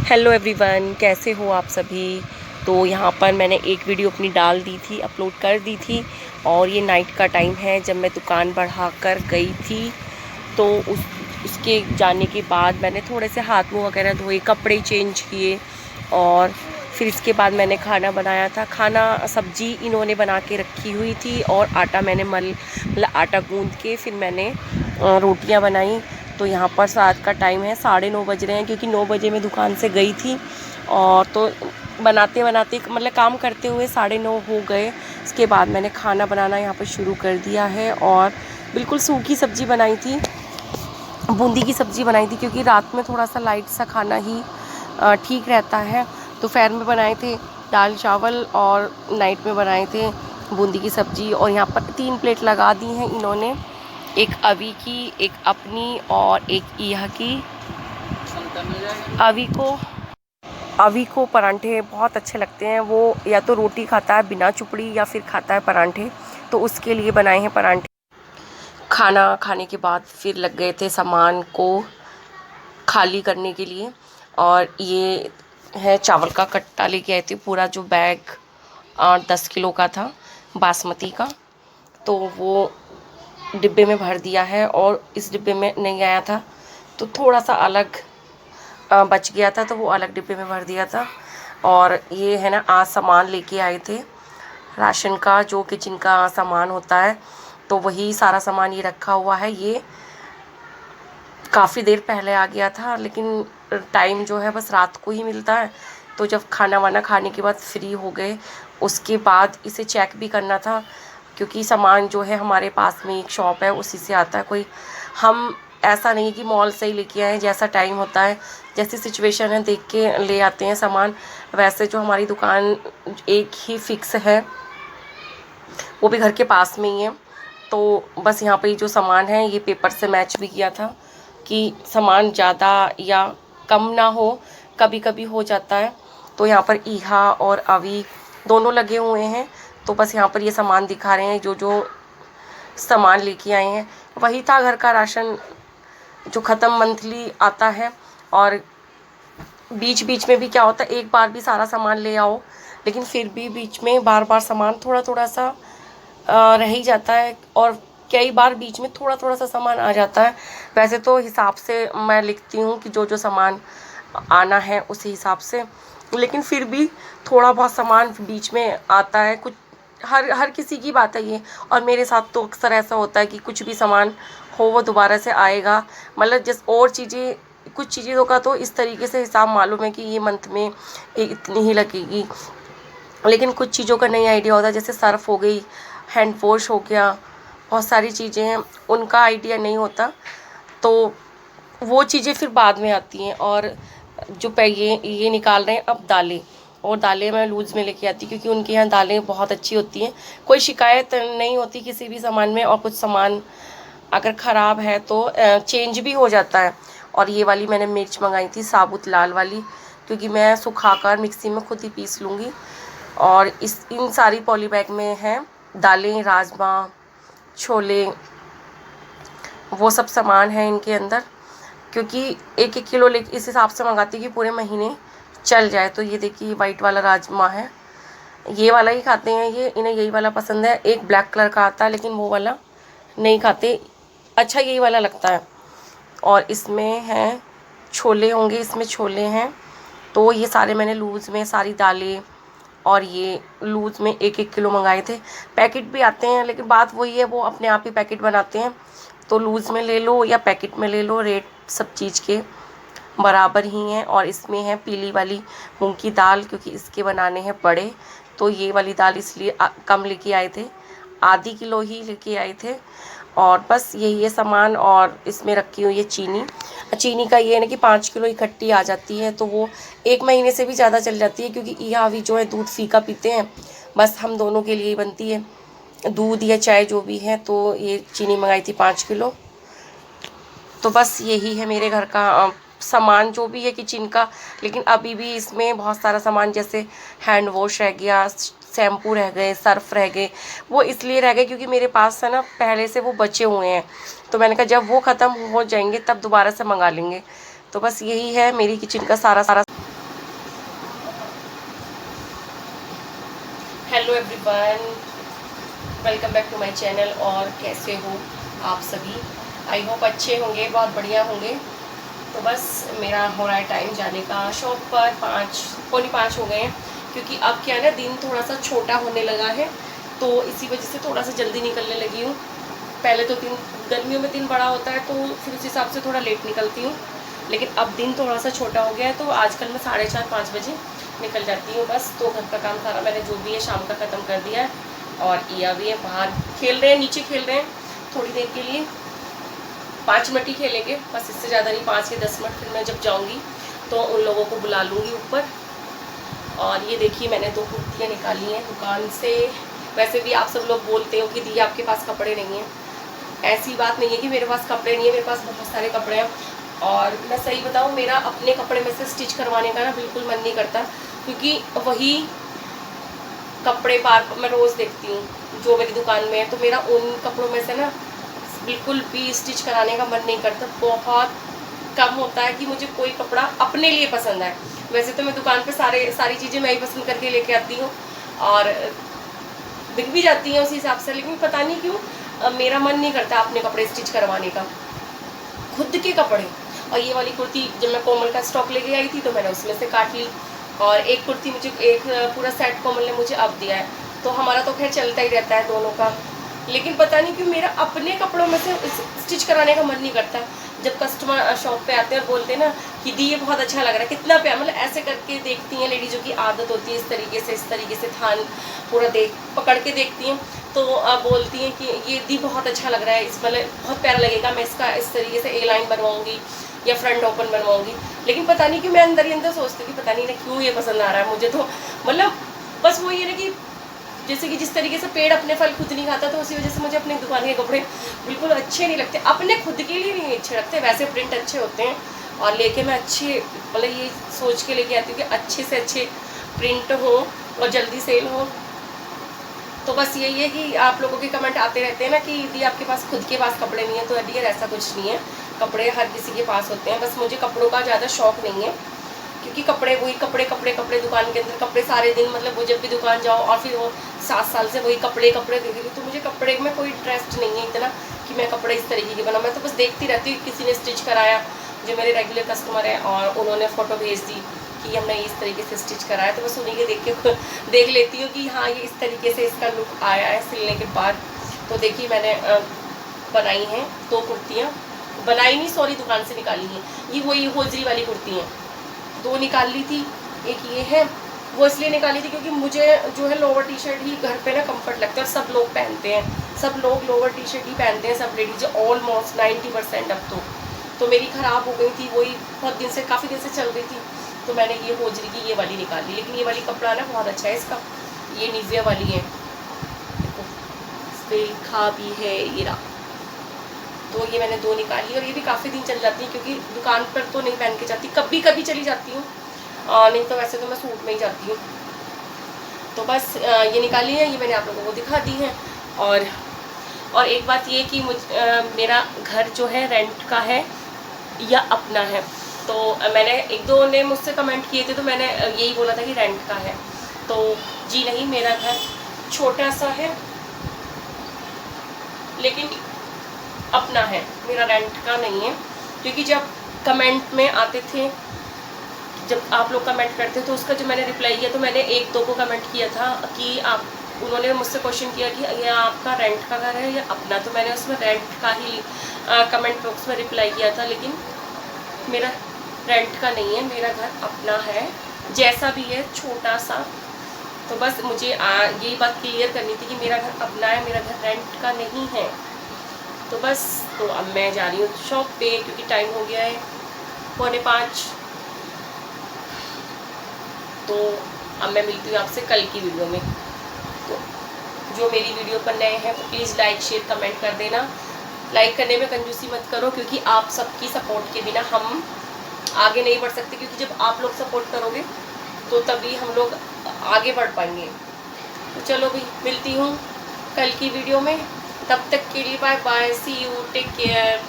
Hello everyone, कैसे हो आप सभी। तो यहाँ पर मैंने एक वीडियो अपनी डाल दी थी, अपलोड कर दी थी। और ये नाइट का टाइम है जब मैं दुकान बढ़ा कर गई थी। तो उसके जाने के बाद मैंने थोड़े से हाथ मुँह वगैरह धोए, कपड़े चेंज किए और फिर इसके बाद मैंने खाना बनाया था। सब्जी इन्होंने बना के रखी हुई थी और आटा मैंने मतलब आटा गूँध के फिर मैंने रोटियां बनाई। तो यहाँ पर रात का टाइम है, 9:30 बज रहे हैं, क्योंकि 9 बजे मैं दुकान से गई थी। और तो बनाते बनाते मतलब काम करते हुए 9:30 हो गए। उसके बाद मैंने खाना बनाना यहाँ पर शुरू कर दिया है और बिल्कुल सूखी सब्ज़ी बनाई थी, बूंदी की सब्ज़ी बनाई थी, क्योंकि रात में थोड़ा सा लाइट सा खाना ही ठीक रहता है। दोपहर में बनाए थे दाल चावल और नाइट में बनाए थे बूंदी की सब्ज़ी। और यहाँ पर 3 प्लेट लगा दी हैं इन्होंने, एक अवी की, एक अपनी और एक यह की। अवी को परांठे बहुत अच्छे लगते हैं। वो या तो रोटी खाता है बिना चुपड़ी या फिर खाता है परांठे, तो उसके लिए बनाए हैं परांठे। खाना खाने के बाद फिर लग गए थे सामान को खाली करने के लिए। और ये है चावल का कट्टा लेके आए थे, पूरा जो बैग 10 किलो का था बासमती का, तो वो डिब्बे में भर दिया है। और इस डिब्बे में नहीं आया था तो थोड़ा सा अलग बच गया था, तो वो अलग डिब्बे में भर दिया था। और ये है ना, आज सामान लेके आए थे राशन का, जो किचन का सामान होता है, तो वही सारा सामान ये रखा हुआ है। ये काफ़ी देर पहले आ गया था, लेकिन टाइम जो है बस रात को ही मिलता है। तो जब खाना वाना खाने के बाद फ्री हो गए, उसके बाद इसे चेक भी करना था, क्योंकि सामान जो है हमारे पास में एक शॉप है, उसी से आता है कोई। हम ऐसा नहीं है कि मॉल से ही लेके आए, जैसा टाइम होता है, जैसी सिचुएशन है, देख के ले आते हैं सामान। वैसे जो हमारी दुकान एक ही फिक्स है, वो भी घर के पास में ही है। तो बस यहाँ पे जो सामान है ये पेपर से मैच भी किया था कि सामान ज़्यादा या कम ना हो, कभी कभी हो जाता है। तो यहाँ पर ईहा और अवी दोनों लगे हुए हैं। तो बस यहाँ पर ये सामान दिखा रहे हैं, जो जो सामान लेके आए हैं वही था घर का राशन जो ख़त्म मंथली आता है। और बीच बीच में भी क्या होता है, एक बार भी सारा सामान ले आओ, लेकिन फिर भी बीच में बार बार सामान थोड़ा थोड़ा सा रह ही जाता है। और कई बार बीच में थोड़ा थोड़ा सा सामान आ जाता है। वैसे तो हिसाब से मैं लिखती हूँ कि जो जो सामान आना है उसी हिसाब से, लेकिन फिर भी थोड़ा बहुत सामान बीच में आता है। कुछ हर हर किसी की बात है ये, और मेरे साथ तो अक्सर ऐसा होता है कि कुछ भी सामान हो वो दोबारा से आएगा। मतलब जिस और चीज़ें, कुछ चीज़ों का तो इस तरीके से हिसाब मालूम है कि ये मंथ में इतनी ही लगेगी, लेकिन कुछ चीज़ों का नहीं आइडिया होता। जैसे सर्फ़ हो गई, हैंड वॉश हो गया, बहुत सारी चीज़ें हैं, उनका आइडिया नहीं होता। तो वो चीज़ें फिर बाद में आती हैं। और जो ये निकाल रहे हैं अब दालें, और दालें मैं लूज़ में लेके आती, क्योंकि उनके यहाँ दालें बहुत अच्छी होती हैं, कोई शिकायत नहीं होती किसी भी सामान में। और कुछ सामान अगर ख़राब है तो चेंज भी हो जाता है। और ये वाली मैंने मिर्च मंगाई थी, साबुत लाल वाली, क्योंकि मैं सुखाकर मिक्सी में खुद ही पीस लूँगी। और इन सारी पॉली बैग में हैं दालें, राजमा, छोले, वो सब सामान है इनके अंदर, क्योंकि 1-1 किलो ले इस हिसाब से मंगाती कि पूरे महीने चल जाए। तो ये देखिए वाइट वाला राजमा है, ये वाला ही खाते हैं ये, इन्हें यही वाला पसंद है। एक ब्लैक कलर का आता है, लेकिन वो वाला नहीं खाते, अच्छा यही वाला लगता है। और इसमें हैं छोले, होंगे इसमें छोले हैं। तो ये सारे मैंने लूज़ में सारी दालें, और ये लूज़ में 1-1 किलो मंगाए थे। पैकेट भी आते हैं, लेकिन बात वही है, वो अपने आप ही पैकेट बनाते हैं। तो लूज़ में ले लो या पैकेट में ले लो, रेट सब चीज़ के बराबर ही हैं। और इसमें है पीली वाली मूंग की दाल, क्योंकि इसके बनाने हैं बड़े, तो ये वाली दाल इसलिए कम लेके आए थे, आधी किलो ही लेके आए थे। और बस यही है सामान। और इसमें रखी हुई है चीनी। चीनी का ये है ना कि 5 किलो इकट्ठी आ जाती है, तो वो 1 महीने से भी ज़्यादा चल जाती है, क्योंकि यहाँ भी जो है दूध फीका पीते हैं, बस हम दोनों के लिए ही बनती है, दूध या चाय जो भी है। तो ये चीनी मंगाई थी 5 किलो। तो बस यही है मेरे घर का सामान जो भी है किचन का। लेकिन अभी भी इसमें बहुत सारा सामान, जैसे हैंड वॉश रह गया, शैम्पू रह गए, सर्फ रह गए। वो इसलिए रह गए क्योंकि मेरे पास है ना पहले से वो बचे हुए हैं, तो मैंने कहा जब वो ख़त्म हो जाएंगे तब दोबारा से मंगा लेंगे। तो बस यही है मेरी किचन का सारा everyone, welcome back to my channel. और कैसे हो आप सभी? आई होप अच्छे होंगे, बहुत बढ़िया होंगे। तो बस मेरा हो रहा है टाइम जाने का शॉप पर। 4:45 हो गए हैं, क्योंकि अब क्या है ना, दिन थोड़ा सा छोटा होने लगा है, तो इसी वजह से थोड़ा सा जल्दी निकलने लगी हूँ। पहले तो दिन गर्मियों में दिन बड़ा होता है, तो फिर उस हिसाब से थोड़ा लेट निकलती हूँ, लेकिन अब दिन थोड़ा सा छोटा हो गया है, तो आजकल मैं 4:30-5 बजे निकल जाती हूँ। बस तो घर का काम सारा मैंने जो भी है शाम का ख़त्म कर दिया है। और ईया भी है, बाहर खेल रहे हैं, नीचे खेल रहे हैं थोड़ी देर के लिए। 5 मिनट ही खेलेंगे बस, इससे ज़्यादा नहीं, 5 या 10 मिनट। फिर मैं जब जाऊँगी तो उन लोगों को बुला लूँगी ऊपर। और ये देखिए, मैंने 2 कुर्तियाँ निकाली हैं दुकान से। वैसे भी आप सब लोग बोलते हो कि दी आपके पास कपड़े नहीं हैं। ऐसी बात नहीं है कि मेरे पास कपड़े नहीं है, मेरे पास बहुत सारे कपड़े हैं। और मैं सही बताऊँ, मेरा अपने कपड़े में से स्टिच करवाने का ना बिल्कुल मन नहीं करता, क्योंकि वही कपड़े बार मैं रोज़ देखती हूँ जो मेरी दुकान में है, तो मेरा उन कपड़ों में से ना बिल्कुल भी स्टिच कराने का मन नहीं करता। बहुत कम होता है कि मुझे कोई कपड़ा अपने लिए पसंद आए। वैसे तो मैं दुकान पे सारी चीज़ें मैं ही पसंद करके लेके आती हूँ और बिक भी जाती हैं उसी हिसाब से, लेकिन पता नहीं क्यों मेरा मन नहीं करता अपने कपड़े स्टिच करवाने का, खुद के कपड़े। और ये वाली कुर्ती जब मैं कोमल का स्टॉक लेके आई थी, तो मैंने उसमें से काट ली। और एक कुर्ती मुझे, एक पूरा सेट कोमल ने मुझे अब दिया है, तो हमारा तो खैर चलता ही रहता है दोनों का। लेकिन पता नहीं क्यों मेरा अपने कपड़ों में से स्टिच कराने का मन नहीं करता। जब कस्टमर शॉप पे आते हैं और बोलते हैं ना कि दी ये बहुत अच्छा लग रहा है, कितना प्यार, मतलब ऐसे करके देखती हैं लेडीज़ों की आदत होती है, इस तरीके से थान पूरा पकड़ के देखती हैं, तो बोलती हैं कि ये दी बहुत अच्छा लग रहा है, इस मतलब बहुत प्यारा लगेगा, मैं इसका इस तरीके से ए लाइन बनवाऊँगी या फ्रंट ओपन बनवाऊँगी। लेकिन पता नहीं क्यों मैं अंदर ही अंदर सोचती हूँ कि पता नहीं ना क्यों ये पसंद आ रहा है मुझे। तो मतलब बस वो ये ना कि जैसे कि जिस तरीके से पेड़ अपने फल खुद नहीं खाता, तो उसी वजह से मुझे अपनी दुकान के कपड़े बिल्कुल अच्छे नहीं लगते, अपने खुद के लिए नहीं अच्छे लगते। वैसे प्रिंट अच्छे होते हैं और लेके मैं अच्छे, मतलब ये सोच के लेके आती हूँ कि अच्छे से अच्छे प्रिंट हो और जल्दी सेल हो। तो बस यही है कि आप लोगों के कमेंट आते रहते हैं ना कि दी आपके पास खुद के पास कपड़े नहीं है, तो डियर ऐसा कुछ नहीं है, कपड़े हर किसी के पास होते हैं। बस मुझे कपड़ों का ज़्यादा शौक नहीं है, क्योंकि कपड़े वही कपड़े दुकान के अंदर कपड़े सारे दिन, मतलब वो जब भी दुकान जाओ और फिर वो 7 साल से वही कपड़े देख रही, तो मुझे कपड़े में कोई इंटरेस्ट नहीं है इतना कि मैं कपड़े इस तरीके के बना। मैं तो बस देखती रहती हूँ, किसी ने स्टिच कराया जो मेरे रेगुलर कस्टमर है और उन्होंने फ़ोटो भेज दी कि हमने इस तरीके से स्टिच कराया, तो बस उन्हीं के देख लेती हूँ कि हाँ ये इस तरीके से इसका लुक आया है सिलने के बाद। तो देखिए मैंने बनाई हैं 2 कुर्तियाँ, बनाई नहीं सॉरी, दुकान से निकाली हैं। ये वही होजरी वाली कुर्ती हैं, 2 निकाल ली थी। एक ये है, वो इसलिए निकाली थी क्योंकि मुझे जो है लोअर टी शर्ट ही घर पे ना कंफर्ट लगता है, और सब लोग पहनते हैं, सब लोग लोअर टी शर्ट ही पहनते हैं, सब लेडीज ऑलमोस्ट 90% अब तो मेरी ख़राब हो गई थी, वही बहुत दिन से, काफ़ी दिन से चल रही थी, तो मैंने ये होजरी की ये वाली निकाल ली। लेकिन ये वाली कपड़ा ना बहुत अच्छा है इसका, ये निविया वाली है, देखो इस पर लिखा भी है ये रहा। तो ये मैंने 2 निकाली और ये भी काफ़ी दिन चल जाती है, क्योंकि दुकान पर तो नहीं पहन के जाती, कभी कभी चली जाती हूँ, नहीं तो वैसे तो मैं सूट में ही जाती हूँ। तो बस ये निकाली है, ये मैंने आप लोगों को दिखा दी है। और एक बात ये कि मेरा घर जो है रेंट का है या अपना है, तो मैंने 1-2 ने मुझसे कमेंट किए थे, तो मैंने यही बोला था कि रेंट का है। तो जी नहीं, मेरा घर छोटा सा है लेकिन अपना है, मेरा रेंट का नहीं है। क्योंकि जब कमेंट में आते थे, जब आप लोग कमेंट करते तो उसका जो मैंने रिप्लाई किया, तो मैंने 1-2 को कमेंट किया था कि उन्होंने मुझसे क्वेश्चन किया कि ये आपका रेंट का घर है या अपना, तो मैंने उसमें रेंट का ही कमेंट बॉक्स में रिप्लाई किया था। लेकिन मेरा रेंट का नहीं है, मेरा घर अपना है, जैसा भी है छोटा सा। तो बस मुझे यही बात क्लियर करनी थी कि मेरा घर अपना है, मेरा घर रेंट का नहीं है। तो बस, तो अब मैं जा रही हूँ शॉप पे, क्योंकि टाइम हो गया है 4:45। तो अब मैं मिलती हूँ आपसे कल की वीडियो में। तो जो मेरी वीडियो पर नए हैं तो प्लीज़ लाइक शेयर कमेंट कर देना। लाइक करने में कंजूसी मत करो, क्योंकि आप सबकी सपोर्ट के बिना हम आगे नहीं बढ़ सकते, क्योंकि जब आप लोग सपोर्ट करोगे तो तभी हम लोग आगे बढ़ पाएंगे। तो चलो भी मिलती हूँ कल की वीडियो में, तब तक के लिए bye bye, see you, take care.